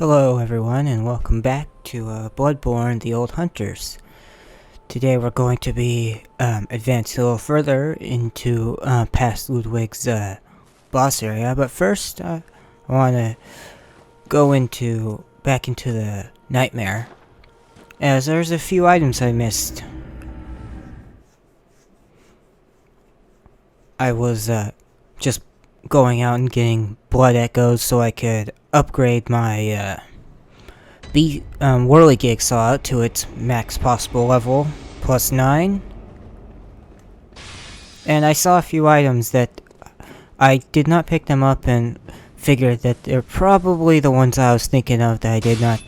Hello everyone and welcome back to Bloodborne, the Old Hunters. Today we're going to be advanced a little further into past Ludwig's boss area, but first I want to go back into the nightmare, as there's a few items I missed. I was just going out and getting blood echoes so I could upgrade my whirligig saw to its max possible level, +9. And I saw a few items that I did not pick them up and figured that they're probably the ones I was thinking of that I did not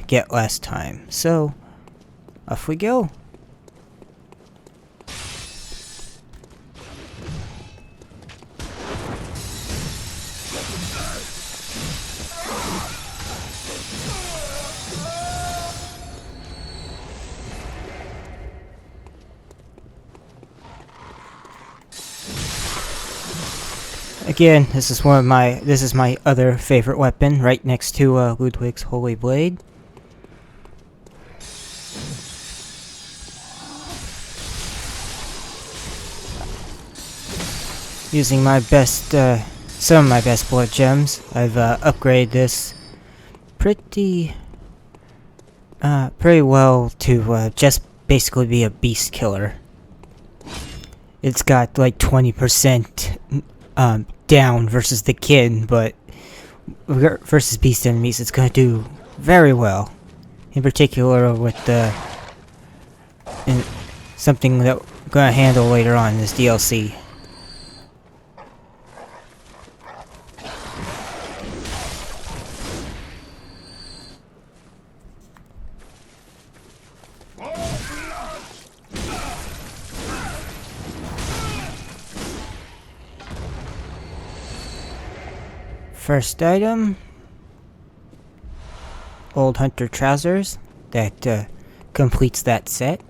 get last time. So, off we go. Again, this is my other favorite weapon, right next to Ludwig's Holy Blade. Using my best, some of my best blood gems, I've upgraded this pretty well to just basically be a beast killer. It's got like 20% down versus the kid, but versus beast enemies it's gonna do very well. In particular with something that we're gonna handle later on in this DLC. First item, Old Hunter Trousers, that completes that set.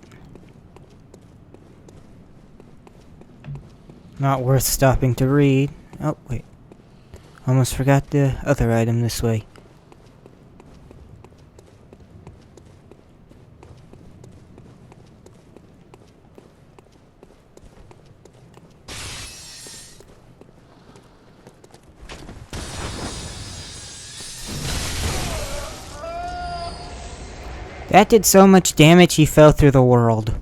Not worth stopping to read. Oh, wait. Almost forgot the other item this way. That did so much damage he fell through the world.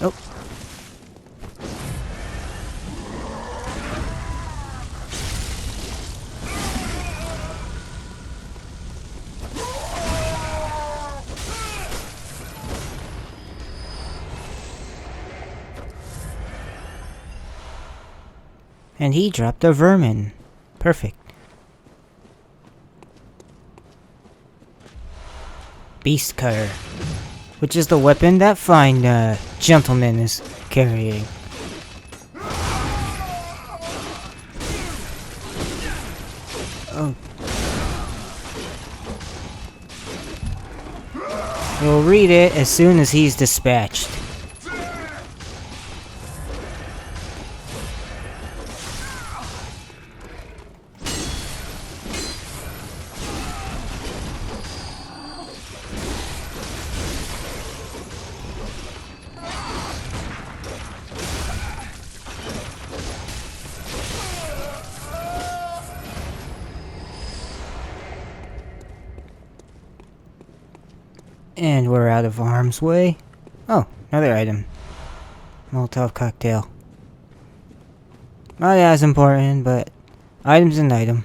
Oh. And he dropped a vermin. Perfect. Beast Cutter, which is the weapon that fine gentleman is carrying. Oh. We'll read it as soon as he's dispatched. And we're out of harm's way. Oh, another item. Molotov cocktail. Not as important, but item's an item.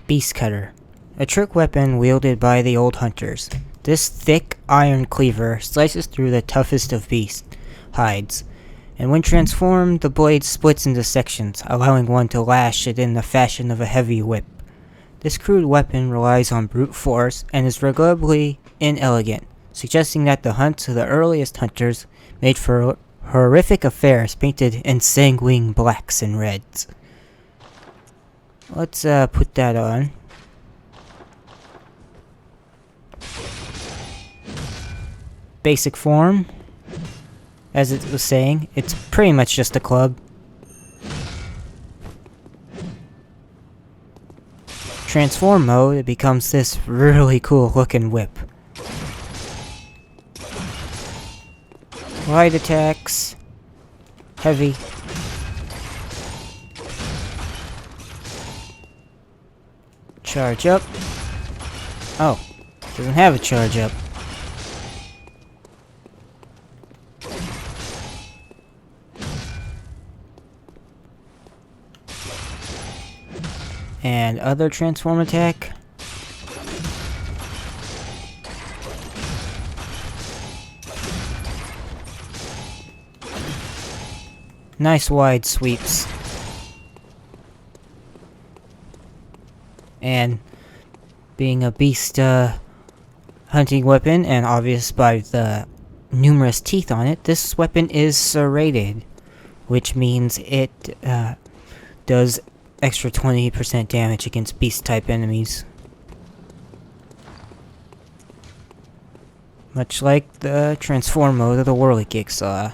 Beast Cutter. A trick weapon wielded by the old hunters. This thick iron cleaver slices through the toughest of beast hides, And when transformed, the blade splits into sections, allowing one to lash it in the fashion of a heavy whip. This crude weapon relies on brute force and is regrettably inelegant, suggesting that the hunts of the earliest hunters made for horrific affairs painted in sanguine blacks and reds. Let's put that on. Basic form. As it was saying, it's pretty much just a club. Transform mode, it becomes this really cool looking whip. Light attacks. Heavy. Charge up. Oh, doesn't have a charge up. And other transform attack. Nice wide sweeps. And being a beast hunting weapon, and obvious by the numerous teeth on it, this weapon is serrated, which means it does extra 20% damage against beast type enemies. Much like the transform mode of the Whirligig.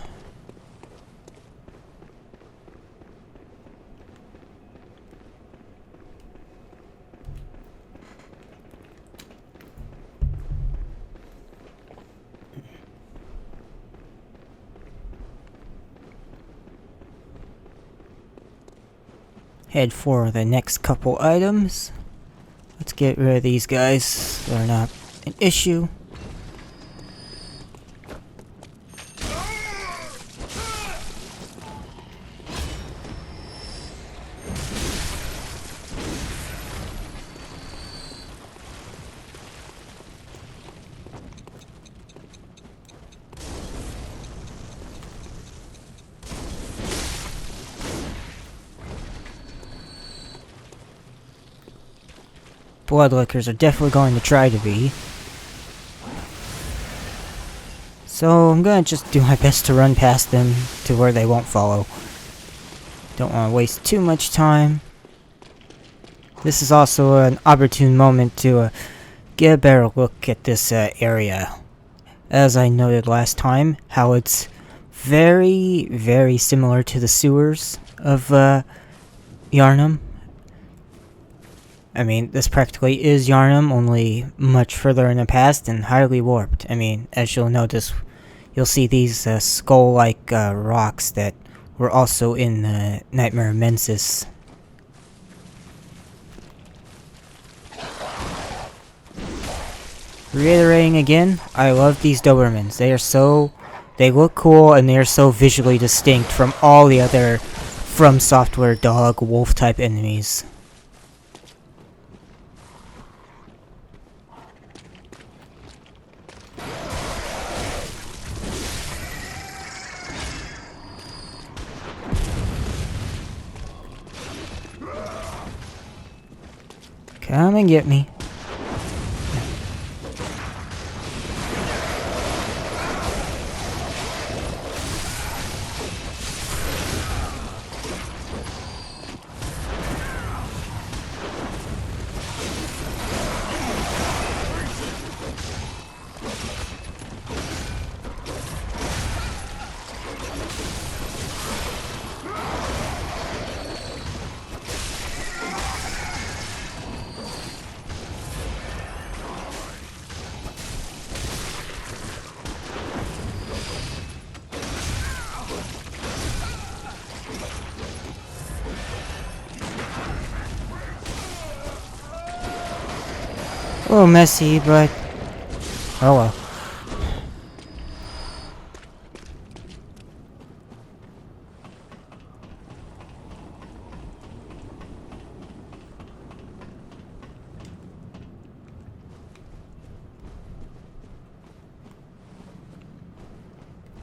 Head for the next couple items. Let's get rid of these guys. They're not an issue. Bloodlickers are definitely going to try to be. So I'm gonna just do my best to run past them to where they won't follow. Don't want to waste too much time. This is also an opportune moment to get a better look at this area. As I noted last time, how it's very, very similar to the sewers of Yharnam. I mean, this practically is Yharnam, only much further in the past and highly warped. I mean, as you'll notice, you'll see these skull-like rocks that were also in Nightmare Mensis. Reiterating again, I love these Dobermans. They look cool and they are so visually distinct from all the other From Software dog, wolf type enemies. Come and get me. A little messy, but oh well.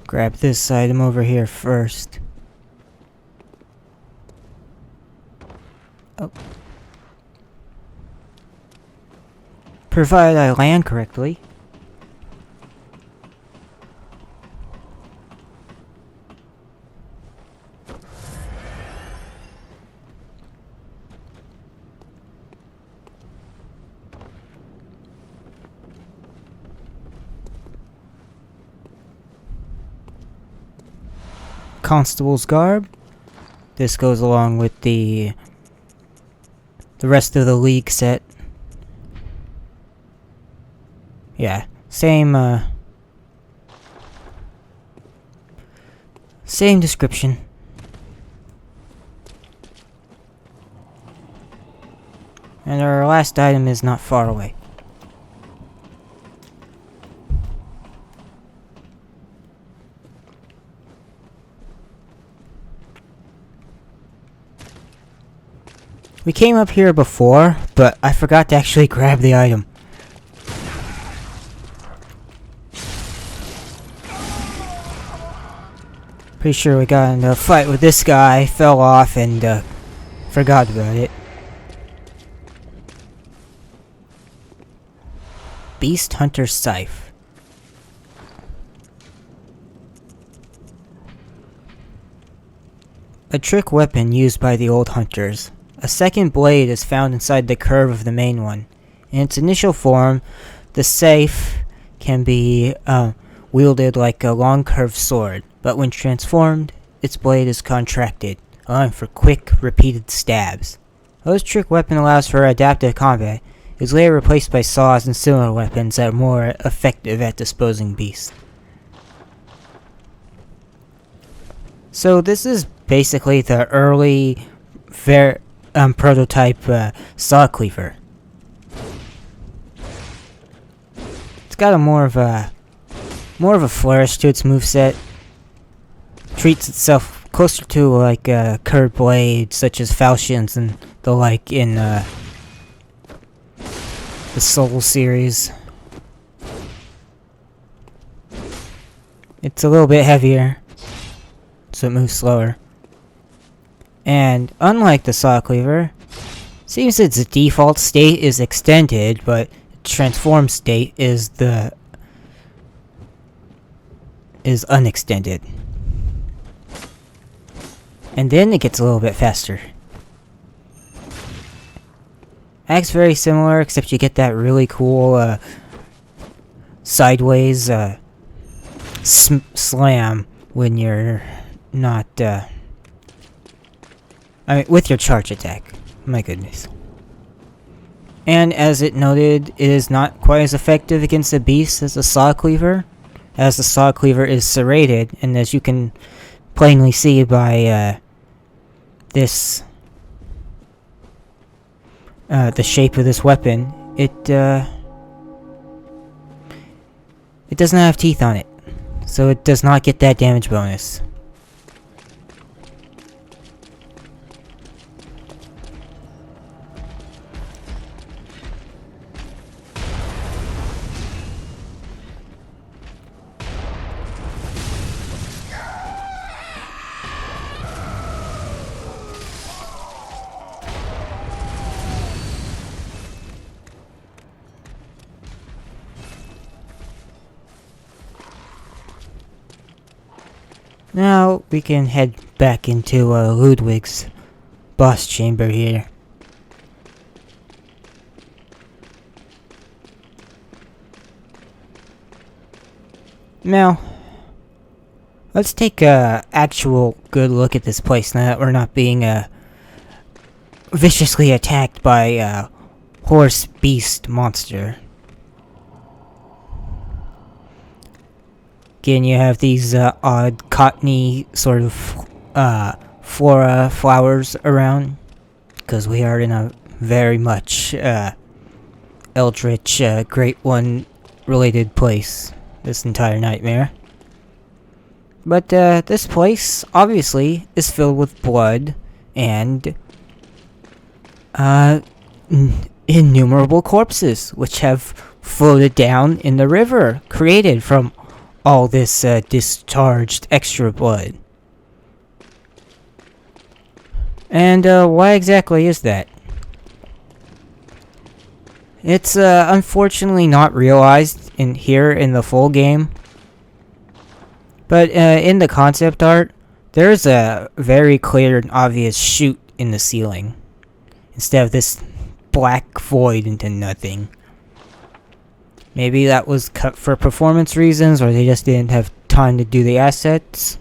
Grab this item over here first. Oh. Provided I land correctly. Constable's garb. This goes along with the rest of the League set. Yeah, same description. And our last item is not far away. We came up here before, but I forgot to actually grab the item. Pretty sure we got in a fight with this guy, fell off, and forgot about it. Beast Hunter Scythe. A trick weapon used by the old hunters. A second blade is found inside the curve of the main one. In its initial form, the scythe can be wielded like a long curved sword, but when transformed, its blade is contracted, allowing for quick, repeated stabs. Though this trick weapon allows for adaptive combat, it is later replaced by saws and similar weapons that are more effective at disposing beasts. So this is basically the early prototype saw cleaver. It's got a more of a flourish to its moveset. Treats itself closer to like curved blades such as falchions and the like in the Soul series. It's a little bit heavier, so it moves slower. And unlike the saw cleaver, seems its default state is extended, but its transformed state is unextended. And then it gets a little bit faster. Acts very similar, except you get that really cool sideways slam when you're not with your charge attack. My goodness. And as it noted, it is not quite as effective against a beast as the saw cleaver, as the saw cleaver is serrated, and as you can plainly see by this the shape of this weapon, it doesn't have teeth on it, so it does not get that damage bonus. Now we can head back into Ludwig's boss chamber here. Now, let's take a actual good look at this place now that we're not being viciously attacked by a horse beast monster. Again, you have these odd cottony sort of flowers around, because we are in a very much eldritch Great One related place this entire nightmare. But this place obviously is filled with blood and innumerable corpses which have floated down in the river, created from all this discharged extra blood. And why exactly is that? It's unfortunately not realized in the full game. But in the concept art, there's a very clear and obvious chute in the ceiling, instead of this black void into nothing. Maybe that was cut for performance reasons, or they just didn't have time to do the assets.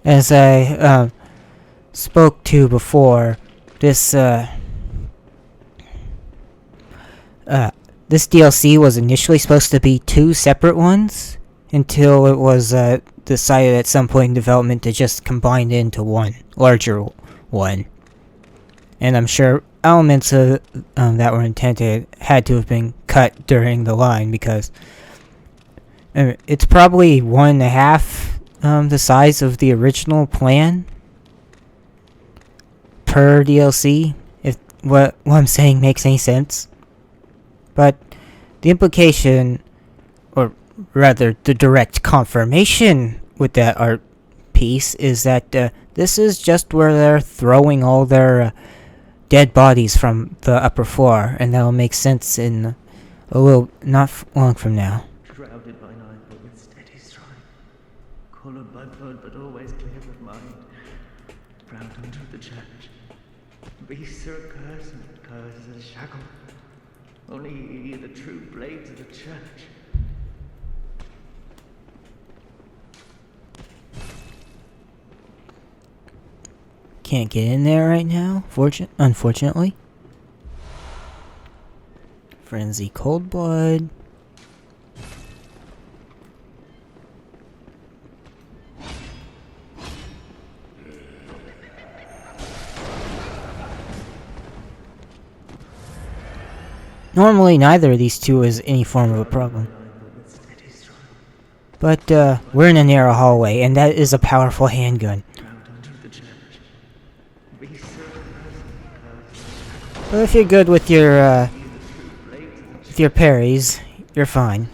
As I spoke to before, this this DLC was initially supposed to be 2 separate ones, until it was decided at some point in development to just combine it into one larger one. And I'm sure elements of that were intended had to have been cut during the line, because it's probably 1.5 the size of the original plan per DLC, if what I'm saying makes any sense. But the implication, or rather the direct confirmation with that art piece, is that this is just where they're throwing all their dead bodies from the upper floor, and that'll make sense in a little, not long from now. Shrouded by night, but with steady stride, coloured by blood, but always clear of mind, proud under the church, beasts are a curse, and curse is a shackle. Only ye, the true blades of the church. Can't get in there right now, unfortunately. Frenzy Cold Blood. Normally, neither of these two is any form of a problem. But, we're in a narrow hallway, and that is a powerful handgun. But if you're good with your parries, you're fine.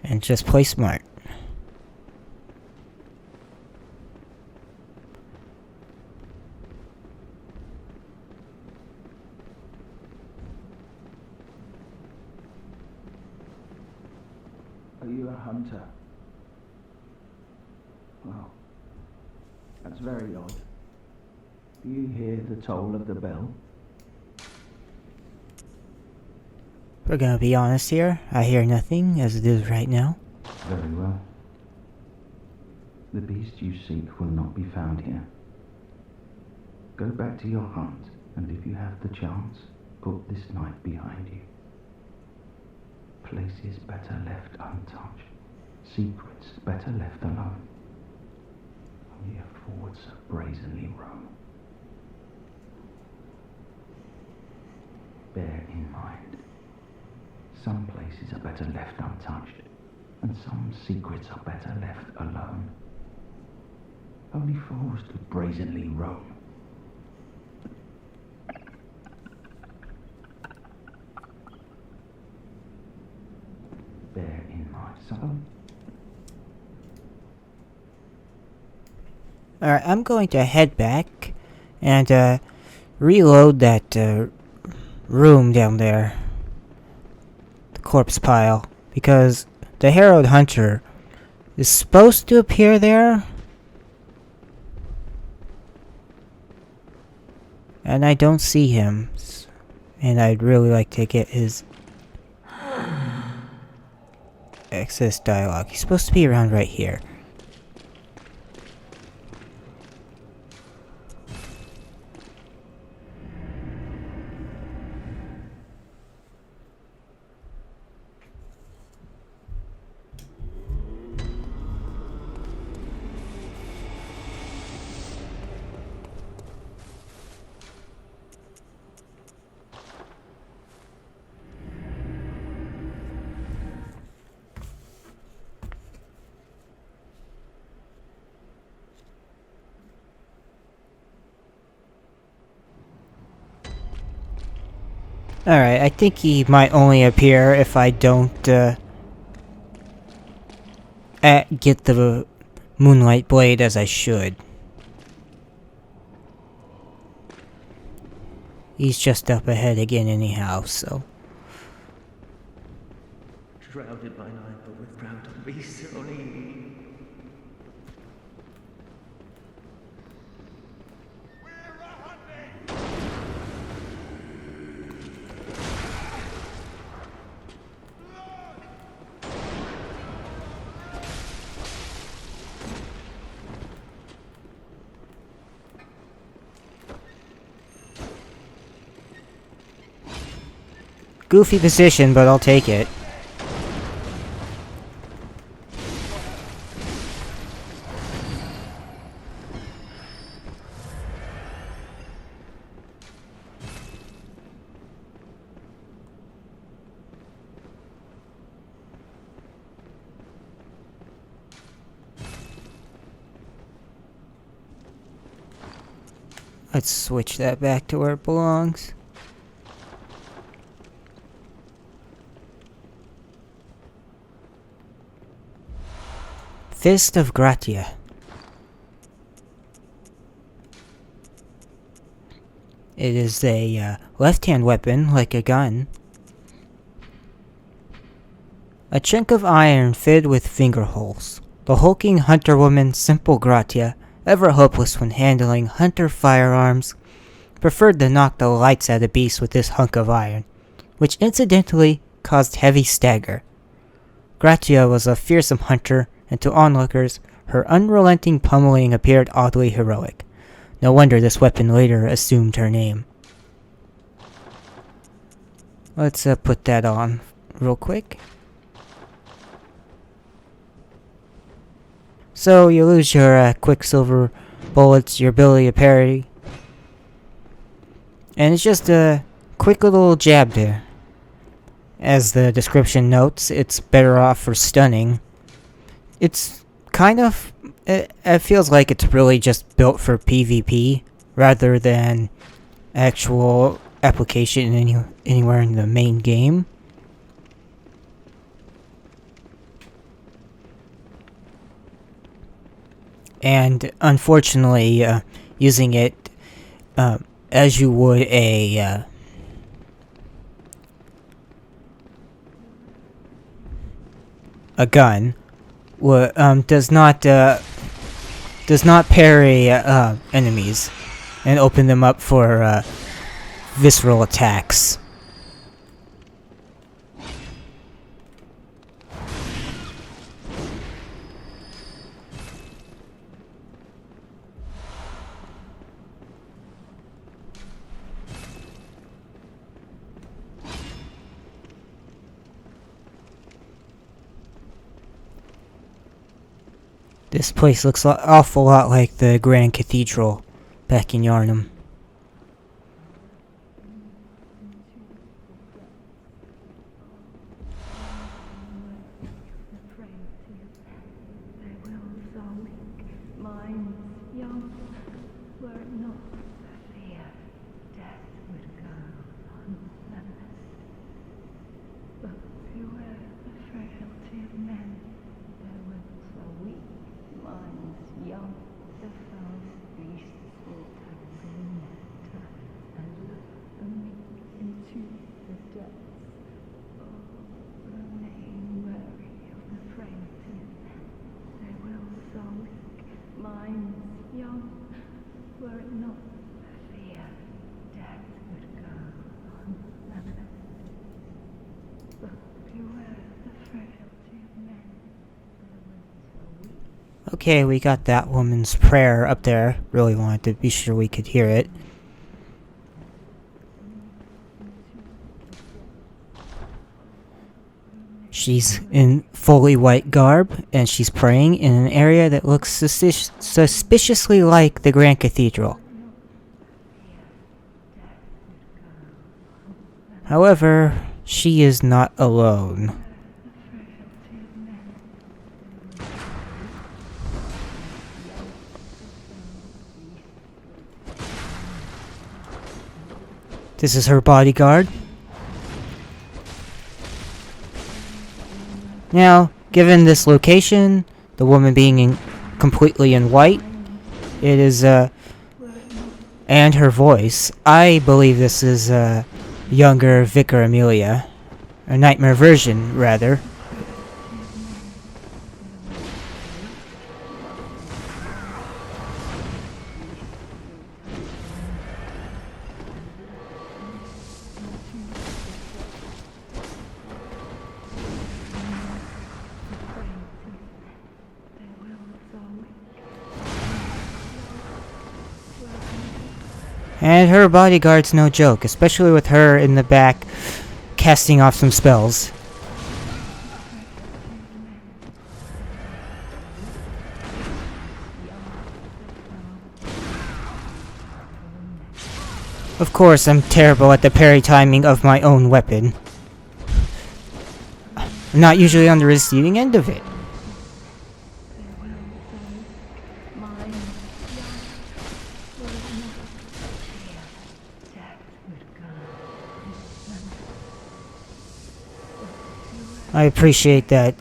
And just play smart. Are you a hunter? Well, that's very odd. Do you hear the toll of the bell? We're gonna be honest here. I hear nothing as it is right now. Very well. The beast you seek will not be found here. Go back to your hunt, and if you have the chance, put this night behind you. Places better left untouched. Secrets better left alone. Only a forwards brazenly roam. Bear in mind, some places are better left untouched, and some secrets are better left alone. Only fools do brazenly roam. Bear in mind, some. Alright, I'm going to head back and reload that room down there. The corpse pile. Because the Herald Hunter is supposed to appear there. And I don't see him. And I'd really like to get his access dialogue. He's supposed to be around right here. Alright, I think he might only appear if I don't, get the moonlight blade as I should. He's just up ahead again anyhow, so... Shrouded by night, but with proud beasts only. Goofy position, but I'll take it. Let's switch that back to where it belongs. Fist of Gratia. It is a left-hand weapon, like a gun. A chunk of iron fitted with finger holes. The hulking hunter woman, Simple Gratia, ever hopeless when handling hunter firearms, preferred to knock the lights out of beasts with this hunk of iron, which incidentally caused heavy stagger. Gratia was a fearsome hunter, and to onlookers, her unrelenting pummeling appeared oddly heroic. No wonder this weapon later assumed her name. Let's put that on real quick. So you lose your quicksilver bullets, your ability to parry, and it's just a quick little jab there. As the description notes, it's better off for stunning. It's kind of, it feels like it's really just built for PvP rather than actual application anywhere in the main game. And unfortunately, using it as you would a gun does not parry enemies and open them up for visceral attacks. This place looks an awful lot like the Grand Cathedral back in Yarnum. Okay, we got that woman's prayer up there. Really wanted to be sure we could hear it. She's in fully white garb, and she's praying in an area that looks suspiciously like the Grand Cathedral. However, she is not alone. This is her bodyguard. Now, given this location, the woman being completely in white, it is, and her voice, I believe this is, younger Vicar Amelia. A nightmare version, rather. And her bodyguard's no joke, especially with her in the back casting off some spells. Of course, I'm terrible at the parry timing of my own weapon. I'm not usually on the receiving end of it. I appreciate that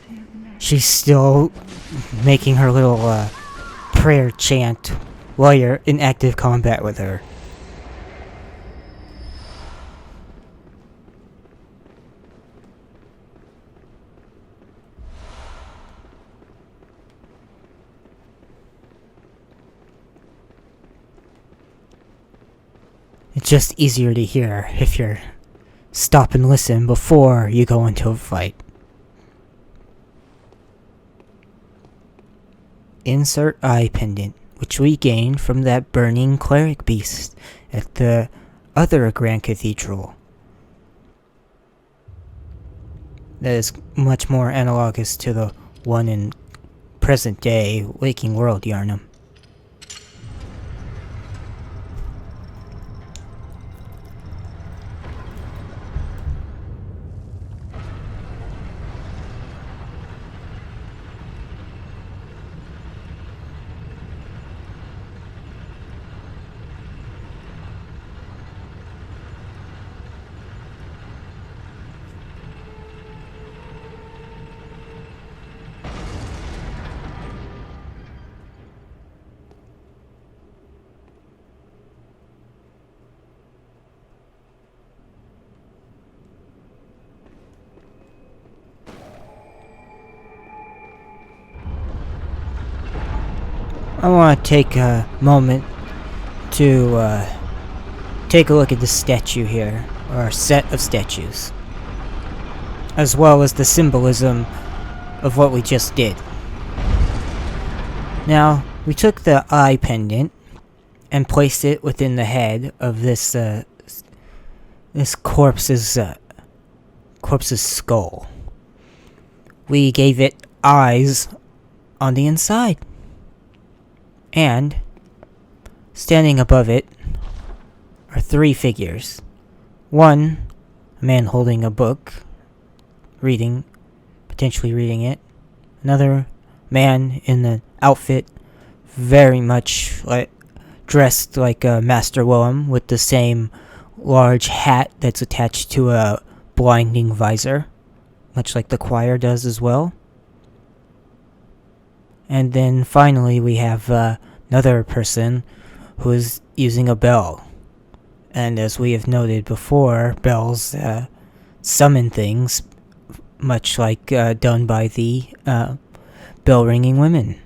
she's still making her little prayer chant while you're in active combat with her. It's just easier to hear if you're stop and listen before you go into a fight. Insert eye pendant, which we gained from that burning cleric beast at the other Grand Cathedral. That is much more analogous to the one in present day Waking World, Yarnum. I want to take a moment to take a look at the statue here, or set of statues, as well as the symbolism of what we just did. Now, we took the eye pendant and placed it within the head of this corpse's skull. We gave it eyes on the inside. And, standing above it, are three figures. One, a man holding a book, potentially reading it. Another man in an outfit very much dressed like a Master Willem, with the same large hat that's attached to a blinding visor, much like the choir does as well. And then finally we have another person who is using a bell. And as we have noted before, bells summon things, much like done by the bell-ringing women.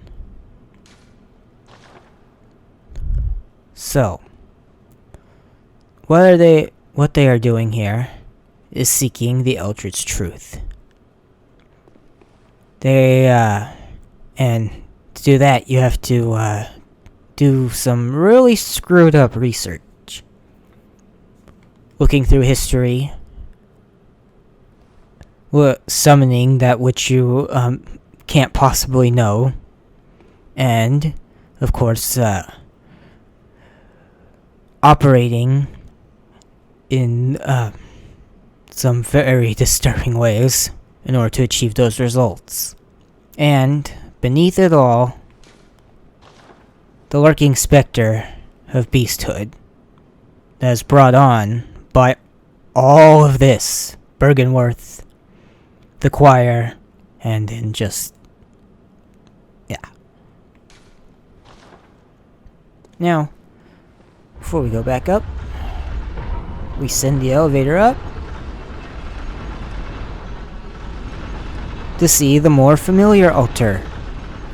So, what they are doing here is seeking the Eldritch Truth. And to do that, you have to do some really screwed up research. Looking through history, summoning that which you can't possibly know, and, of course, operating in some very disturbing ways in order to achieve those results. And beneath it all, the lurking specter of beasthood that is brought on by all of this: Bergenworth, the choir, And then just... yeah. Now, before we go back up, we send the elevator up to see the more familiar altar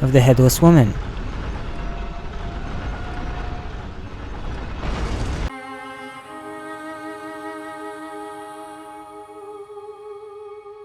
of the Headless Woman.